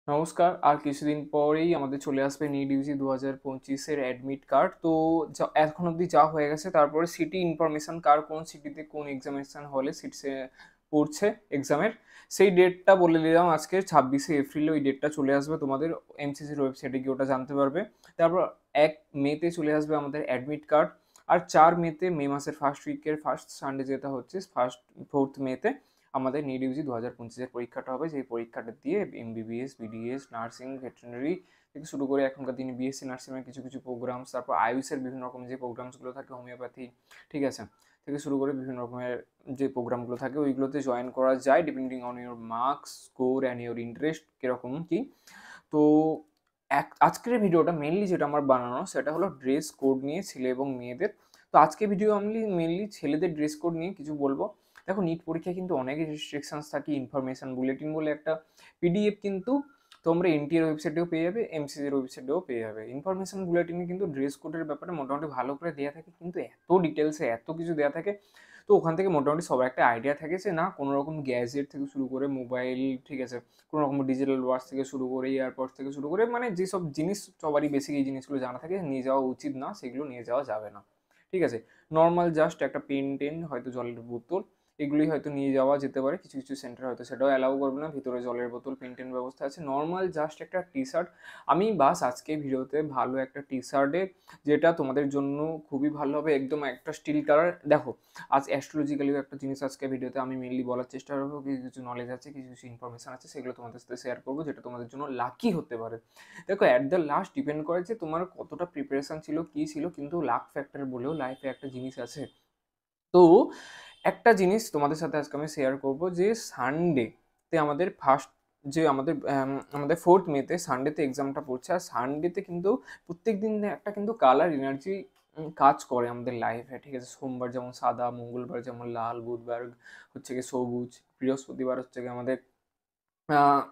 নমস্কার। আর কিছুদিন পরেই আমাদের চলে আসবে নিট ইউজি 2025-এর অ্যাডমিট কার্ড। তো এখন অবধি যা হয়ে গেছে, তারপরে সিটি ইনফরমেশন কার কোন সিটিতে কোন এক্সামিনেশন হলে সিটসে পড়ছে এক্সামের, সেই ডেটটা বলে দিলাম আজকে 26শে এপ্রিলে ওই ডেটটা চলে আসবে তোমাদের এমসিসির ওয়েবসাইটে গিয়ে ওটা জানতে পারবে। তারপর 1 মেতে চলে আসবে আমাদের অ্যাডমিট কার্ড। আর 4 মেতে, মে মাসের ফার্স্ট উইকের ফার্স্ট সানডে যেটা হচ্ছে 4th মেতে আমাদের নিট ইউজি 2025-এর পরীক্ষাটা হবে। যেই পরীক্ষাটা দিয়ে এমবিবিএস, বিডিএস, নার্সিং, ভেটেরিনারি থেকে শুরু করে এখনকার দিনে বিএসসি নার্সিংয়ের কিছু কিছু প্রোগ্রামস, তারপর আয়ুষের বিভিন্ন রকম যে প্রোগ্রামসগুলো থাকে, হোমিওপ্যাথি, ঠিক আছে, থেকে শুরু করে বিভিন্ন রকমের যে প্রোগ্রামগুলো থাকে ওইগুলোতে জয়েন করা যায় depending on your marks, score and your interest কীরকম কী। তো আজকের ভিডিওটা মেনলি যেটা আমার বানানো সেটা হলো ড্রেস কোড নিয়ে, ছেলে এবং মেয়েদের। তো আজকে ভিডিও আমি মেনলি ছেলেদের ড্রেস কোড নিয়ে কিছু বলবো। দেখো, নিট পরীক্ষায় কিন্তু অনেক রেস্ট্রিকশনস থাকে। ইনফরমেশন বুলেটিন বলে একটা পিডিএফ কিন্তু তোমরা এনটিএর ওয়েবসাইটেও পেয়ে যাবে, এমসিসির ওয়েবসাইটেও পেয়ে যাবে। ইনফরমেশন বুলেটিনে কিন্তু ড্রেস কোডের ব্যাপারে মোটামুটি ভালো করে দেওয়া থাকে, কিন্তু এত ডিটেলসে এত কিছু দেওয়া থাকে, তো ওখান থেকে মোটামুটি সবার একটা আইডিয়া থাকে যে না কোনো রকম গ্যাজেট থেকে শুরু করে মোবাইল, ঠিক আছে, কোনো রকম ডিজিটাল ওয়াচ থেকে শুরু করে এয়ারপডস থেকে শুরু করে মানে যেসব জিনিস সবারই বেসিক এই জিনিসগুলো জানা থাকে নিয়ে যাওয়া উচিত না, সেগুলো নিয়ে যাওয়া যাবে না, ঠিক আছে। নর্মাল জাস্ট একটা পেন টেন, হয়তো জলের বোতল, এগুলোই হয়তো নিয়ে যাওয়া যেতে পারে। কিছু কিছু সেন্টার হয়তো সেটাও অ্যালাউ করবে না, ভিতরে জলের বোতল, পেন টেন ব্যবস্থা আছে। নর্মাল জাস্ট একটা টি শার্ট। আমি বাস আজকে ভিডিওতে ভালো একটা টি শার্টে, যেটা তোমাদের জন্য খুবই ভালো হবে, একদম একটা স্টিল কালার। দেখো, আজ অ্যাস্ট্রোলজিক্যালিও একটা জিনিস আজকে ভিডিওতে আমি মেনলি বলার চেষ্টা করবো। কিছু কিছু নলেজ আছে, কিছু কিছু ইনফরমেশন আছে, সেগুলো তোমাদের সাথে শেয়ার করবো, যেটা তোমাদের জন্য লাকি হতে পারে। দেখো, অ্যাট দ্য লাস্ট ডিপেন্ড করে যে তোমার কতটা প্রিপারেশন ছিল, কী ছিল, কিন্তু লাক ফ্যাক্টর বলেও লাইফে একটা জিনিস আছে। তো একটা জিনিস তোমাদের সাথে আজকে আমি শেয়ার করব, যে সানডেতে আমাদের ফার্স্ট, যে আমাদের 4th মেতে সানডেতে এক্সামটা পড়ছে। আর সানডেতে কিন্তু প্রত্যেক দিন একটা কিন্তু কালার এনার্জি কাজ করে আমাদের লাইফে, ঠিক আছে। সোমবার যেমন সাদা, মঙ্গলবার যেমন লাল, বুধবার হচ্ছে গিয়ে সবুজ, বৃহস্পতিবার হচ্ছে গিয়ে আমাদের আহ,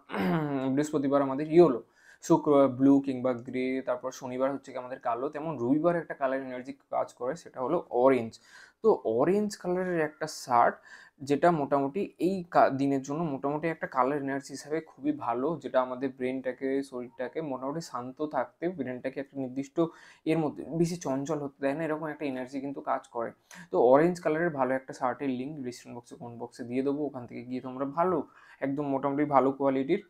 বৃহস্পতিবার আমাদের ইয়েলো, শুক্রবার ব্লু কিংবা গ্রে, তারপর শনিবার হচ্ছে কি আমাদের কালো। তেমন রবিবার একটা কালার এনার্জি কাজ করে, সেটা হলো অরেঞ্জ। তো অরেঞ্জ কালারের একটা শার্ট, যেটা মোটামুটি এই দিনের জন্য মোটামুটি একটা কালার এনার্জি হিসাবে খুবই ভালো, যেটা আমাদের ব্রেনটাকে, শরীরটাকে মোটামুটি শান্ত থাকতে, ব্রেনটাকে একটা নির্দিষ্ট এর মধ্যে বেশি চঞ্চল হতে দেয় না, এরকম একটা এনার্জি কিন্তু কাজ করে। তো অরেঞ্জ কালারের ভালো একটা শার্টের লিঙ্ক ডিসক্রিপশন বক্সে, কোন বক্সে দিয়ে দেবো, ওখান থেকে গিয়ে তোমরা ভালো, একদম মোটামুটি ভালো কোয়ালিটির,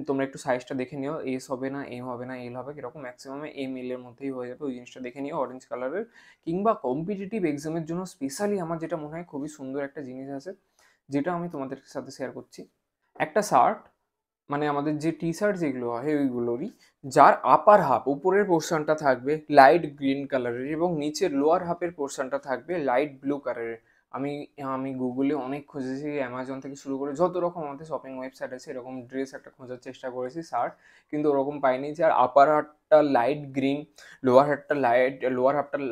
তোমরা একটু সাইজটা দেখে নিও, এস হবে না, এম হবে না, এল হবে, এরকম ম্যাক্সিমাম এম এল এর মধ্যেই হয়ে যাবে। ওই জিনিসটা দেখে নিও অরেঞ্জ কালারের। কিংবা কম্পিটিটিভ এক্সামের জন্য স্পেশালি আমার যেটা মনে হয় খুবই সুন্দর একটা জিনিস আছে, যেটা আমি তোমাদের সাথে শেয়ার করছি। একটা শার্ট, মানে আমাদের যে টি শার্ট যেগুলো হয় ওইগুলোরই, যার আপার হাফ, উপরের পোর্শনটা থাকবে লাইট গ্রিন কালারের এবং নিচের লোয়ার হাফের পোর্শনটা থাকবে লাইট ব্লু কালারের। আমি আমি গুগলে অনেক খুঁজেছি, অ্যামাজন থেকে শুরু করে যত রকম আমাদের শপিং ওয়েবসাইট আছে এরকম ড্রেস একটা খোঁজার চেষ্টা করেছি শার্ট, কিন্তু ওরকম পাইনি। যার আপার হাফটা লাইট গ্রিন, লোয়ার হাফটা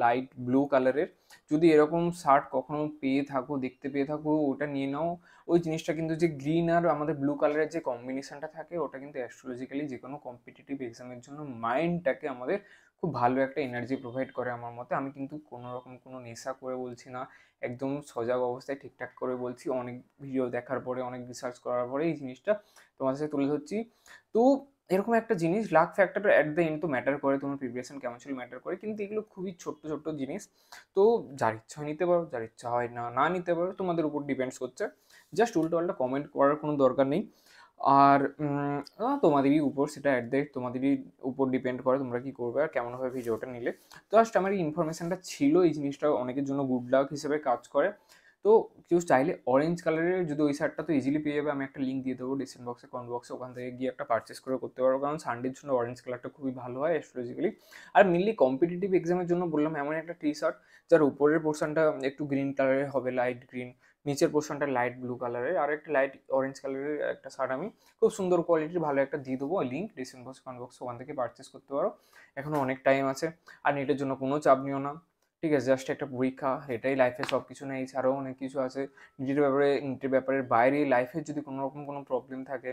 লাইট ব্লু কালারের, যদি এরকম শার্ট কখনো পেয়ে থাকো, দেখতে পেয়ে থাকো, ওটা নিয়ে নাও। ওই জিনিসটা কিন্তু, যে গ্রিন আর আমাদের ব্লু কালারের যে কম্বিনেশনটা থাকে, ওটা কিন্তু অ্যাস্ট্রোলজিক্যালি যে কোনো কম্পিটিটিভ এক্সামের জন্য মাইন্ডটাকে আমাদের খুব ভালো একটা এনার্জি প্রোভাইড করে আমার মতে। আমি কিন্তু কোনো রকম কোনো নেশা করে বলছি না, একদম সজাগ অবস্থায় ঠিকঠাক করে বলছি। অনেক ভিডিও দেখার পরে, অনেক রিসার্চ করার পরে এই জিনিসটা তোমার সাথে তুলে ধরছি। তো এরকম একটা জিনিস, লাক ফ্যাক্টরটা অ্যাট দ্য এন্ড তো ম্যাটার করে, তোমার প্রিপারেশন কেমন ছিল ম্যাটার করে, কিন্তু এগুলো খুবই ছোট্ট ছোট্ট জিনিস। তো যার ইচ্ছা হয় নিতে পারো, যার ইচ্ছা হয় না না নিতে পারো, তোমাদের উপর ডিপেন্ডস করছে। জাস্ট উল্টোপাল্টা কমেন্ট করার কোনো দরকার নেই। আর তোমাদেরই উপর, সেটা অ্যাট দ্য তোমাদেরই উপর ডিপেন্ড করে তোমরা কী করবে আর কেমনভাবে ভিডিওটা নিলে। তো জাস্ট আমার এই ইনফরমেশানটা ছিল, এই জিনিসটা অনেকের জন্য গুড লাক হিসেবে কাজ করে। তো কেউ চাইলে অরেঞ্জ কালারের যদি ওই শার্টটা তো ইজিলি পেয়ে যাবে, আমি একটা লিঙ্ক দিয়ে দেবো ডিসক্রিপশন বক্সে, কমেন্ট বক্সে, ওখান থেকে গিয়ে একটা পারচেস করে করতে পারো, কারণ সানডের জন্য অরেঞ্জ কালারটা খুবই ভালো হয় অ্যাস্ট্রোলজিক্যালি। আর মেনলি কম্পিটিটিভ এক্সামের জন্য বললাম এমন একটা টি শার্ট, যার উপরের পোর্শনটা একটু গ্রিন কালারের হবে, লাইট গ্রিন, নিচের পোর্শনটা লাইট ব্লু কালারের, আর একটা লাইট অরেঞ্জ কালারের একটা শার্ট আমি খুব সুন্দর কোয়ালিটির ভালো একটা দিয়ে দেবো link description box, comment box, ওখান থেকে পারচেস করতে পারো। এখনও অনেক টাইম আছে। আর নেটের জন্য কোনো চাপ নিও না, ঠিক আছে। জাস্ট একটা পরীক্ষা, এটাই লাইফে সব কিছু নেই, এছাড়াও অনেক কিছু আছে। নিজের ব্যাপারের বাইরে লাইফে যদি কোনো রকম কোনো প্রবলেম থাকে,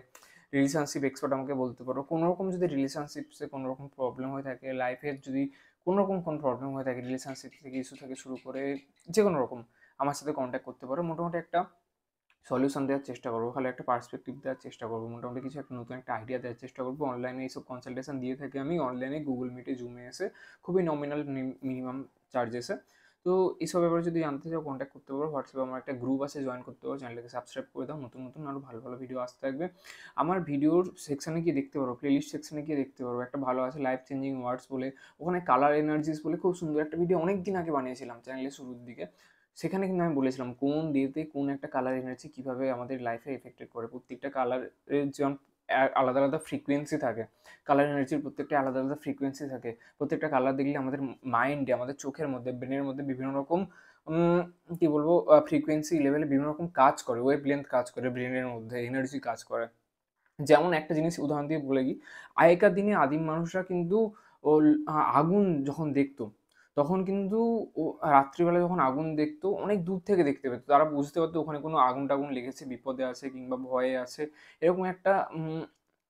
রিলেশনশিপ এক্সপার্ট আমাকে বলতে পারো। কোনো রকম যদি রিলেশনশিপসে কোনো রকম প্রবলেম হয়ে থাকে, লাইফের যদি কোনো রকম কোনো প্রবলেম হয়ে থাকে, রিলেশনশিপ থেকে ইস্যু থেকে শুরু করে যে কোনো রকম, আমার সাথে কন্ট্যাক্ট করতে পারো। মোটামুটি একটা সলিউশন দেওয়ার চেষ্টা করবো, ভালো একটা পার্সপেক্টিভ দেওয়ার চেষ্টা করবো, মোটামুটি কিছু একটা নতুন একটা আইডিয়া দেওয়ার চেষ্টা করবো। অনলাইনে এইসব কনসালটেশন দিয়ে থাকি আমি, অনলাইনে গুগল মিটে, জুমে এসে, খুবই নমিনাল মিনিমাম চার্জেসে। তো এইসব ব্যাপারে যদি জানতে চাও কন্ট্যাক্ট করতে পারো, হোয়াটসঅ্যাপে আমার একটা গ্রুপ আছে, জয়েন করতে পারো, চ্যানেলটাকে সাবস্ক্রাইব করে দাও, নতুন নতুন আরও ভালো ভালো ভিডিও আসতে থাকবে। আমার ভিডিওর সেকশানে গিয়ে দেখতে পারো, প্লেলিস্ট সেকশানে গিয়ে দেখতে পারো, একটা ভালো আছে লাইফ চেঞ্জিং ওয়ার্ডস বলে, ওখানে কালার এনার্জিস বলে খুব সুন্দর একটা ভিডিও অনেক দিন আগে বানিয়েছিলাম চ্যানেলের শুরুর দিকে। সেখানে কিন্তু আমি বলেছিলাম কোন ডেতে কোন একটা কালার এনার্জি কীভাবে আমাদের লাইফে এফেক্টেড করে। প্রত্যেকটা কালারের যেমন আলাদা আলাদা ফ্রিকোয়েন্সি থাকে, কালার এনার্জির প্রত্যেকটা আলাদা আলাদা ফ্রিকোয়েন্সি থাকে। প্রত্যেকটা কালার দেখলে আমাদের মাইন্ডে, আমাদের চোখের মধ্যে, ব্রেনের মধ্যে বিভিন্ন রকম কী বলবো ফ্রিকোয়েন্সি লেভেলে বিভিন্ন রকম কাজ করে, ওয়েভ লেন্থ কাজ করে, ব্রেনের মধ্যে এনার্জি কাজ করে। যেমন একটা জিনিস উদাহরণ দিয়ে বলে দিই, আগেকার দিনে আদিম মানুষরা কিন্তু আগুন যখন দেখতো তখন কিন্তু ও রাত্রিবেলা যখন আগুন দেখতো অনেক দূর থেকে দেখতে পেতো, তারা বুঝতে পারতো ওখানে কোনো আগুন টাগুন লেগেছে, বিপদে আছে কিংবা ভয়ে আছে, এরকম একটা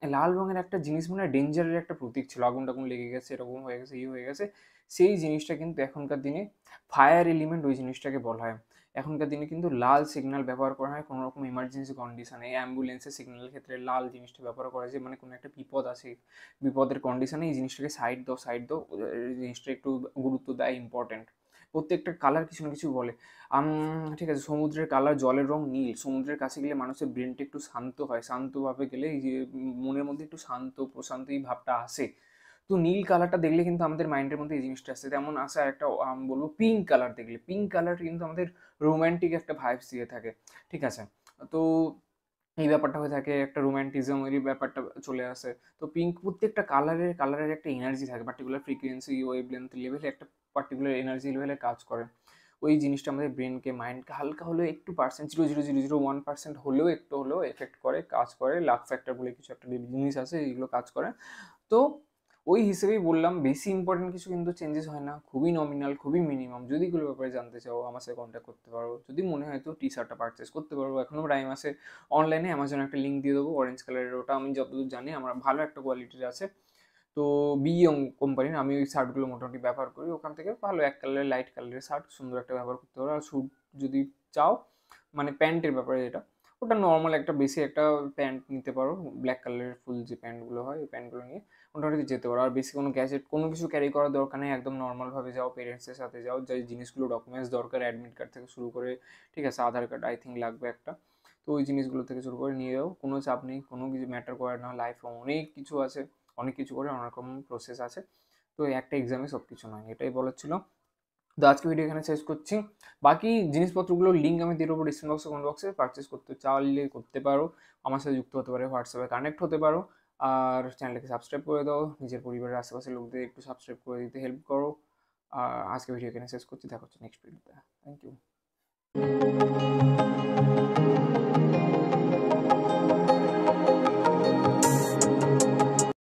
লাল রঙের একটা জিনিস মনে হয় ডেঞ্জারের একটা প্রতীক ছিল, আগুন টাগুন লেগে গেছে, এরকম হয়ে গেছে, হয়ে গেছে। সেই জিনিসটা কিন্তু এখনকার দিনে ফায়ার এলিমেন্ট ওই জিনিসটাকে বলা হয়। এখনকার দিনে কিন্তু লাল সিগন্যাল ব্যবহার করা হয় কোনো রকম এমার্জেন্সি কন্ডিশনে, অ্যাম্বুলেন্সের সিগন্যালের ক্ষেত্রে লাল জিনিসটা ব্যবহার করা যায়, মানে কোনো একটা বিপদ আছে, বিপদের কন্ডিশনে এই জিনিসটাকে সাইড দাও, সাইড দাও, এই জিনিসটা একটু গুরুত্ব দেয়, ইম্পর্টেন্ট। প্রত্যেকটা কালার কিছু না কিছু বলে। ঠিক আছে, সমুদ্রের কালার, জলের রং নীল, সমুদ্রের কাছে গেলে মানুষের ব্রেনটা একটু শান্ত হয়, শান্তভাবে গেলে এই যে মনের মধ্যে একটু শান্ত প্রশান্ত এই ভাবটা আসে। তো নীল কালারটা দেখলে কিন্তু আমাদের মাইন্ডের মধ্যে এই জিনিসটা আসছে। তেমন আসে একটা বলবো পিঙ্ক কালার দেখলে, পিঙ্ক কালার কিন্তু আমাদের রোম্যান্টিক একটা ভাইবস দিয়ে থাকে, ঠিক আছে। তো এই ব্যাপারটা হয়ে থাকে, একটা রোম্যান্টিজম এর ব্যাপারটা চলে আসে। তো পিঙ্ক প্রত্যেকটা কালারের একটা এনার্জি থাকে, পার্টিকুলার ফ্রিকোয়েন্সি, ওয়েভ লেন্থ লেভেলে একটা পার্টিকুলার এনার্জি লেভেলে কাজ করে। ওই জিনিসটা আমাদের ব্রেনকে, মাইন্ডকে হালকা হলেও একটু পার্সেন্ট, 0.0001% হলেও একটু হলেও এফেক্ট করে, কাজ করে। লাক ফ্যাক্টর বলে কিছু একটা জিনিস আছে, এইগুলো কাজ করে। তো ওই হিসেবেই বললাম, বেশি ইম্পর্টেন্ট কিছু কিন্তু চেঞ্জেস হয় না, খুবই নমিনাল, খুবই মিনিমাম। যদি এগুলো ব্যাপারে জানতে চাও আমার সাথে কন্ট্যাক্ট করতে পারো। যদি মনে হয় তো টি শার্টটা পারচেস করতে পারবো, এখনও টাইম আছে। অনলাইনে অ্যামাজনে একটা লিঙ্ক দিয়ে দেবো, অরেঞ্জ কালারের, ওটা আমি যতদূর জানি আমার ভালো একটা কোয়ালিটির আছে। তো বিইয়ং কোম্পানির, আমি ওই শার্টগুলো মোটামুটি ব্যবহার করি, ওখান থেকে ভালো এক কালারের, লাইট কালারের শার্ট সুন্দর একটা ব্যবহার করতে পারো। আর স্যুট যদি চাও, মানে প্যান্টের ব্যাপারে যেটা, ওটা নর্মাল একটা বেশি একটা প্যান্ট নিতে পারো, ব্ল্যাক কালারের ফুল যে প্যান্টগুলো হয় ওই প্যান্টগুলো নিয়ে মোটামুটি যেতে পারো। আর বেশি কোনো গ্যাজেট কোনো কিছু ক্যারি করার দরকার নেই, একদম নর্মালভাবে যাও, পেরেন্টসের সাথে যাও, যে জিনিসগুলো ডকুমেন্টস দরকার, অ্যাডমিট কার্ড থেকে শুরু করে, ঠিক আছে, আধার কার্ড আই থিঙ্ক লাগবে একটা, তো ওই জিনিসগুলো থেকে শুরু করে নিয়ে যাও, কোনো চাপ নেই, কোনো কিছু ম্যাটার করে না। লাইফে অনেক কিছু আছে, অনেক কিছু করে অনেক রকম প্রসেস আছে, তো একটা এক্সামে সব কিছু নয়, এটাই বলার ছিল। তো আজকে ভিডিও এখানে শেষ করছি। বাকি জিনিসপত্রগুলোর লিঙ্ক আমি দিয়ে দেবো ডিসক্রিপশন বক্সে, কমেন্ট বক্সে, পারচেস করতে চাইলে করতে পারো, আমার সাথে যুক্ত হতে পারে, হোয়াটসঅ্যাপে কানেক্ট হতে পারো। আর চ্যানেলটাকে সাবস্ক্রাইব করে দাও, নিজের পরিবারের আশেপাশের লোকদের একটু সাবস্ক্রাইব করে দিতে হেল্প করো। আর আজকে ভিডিও এখানে শেষ করছি, দেখা হচ্ছে নেক্সট ভিডিওতে। Thank you.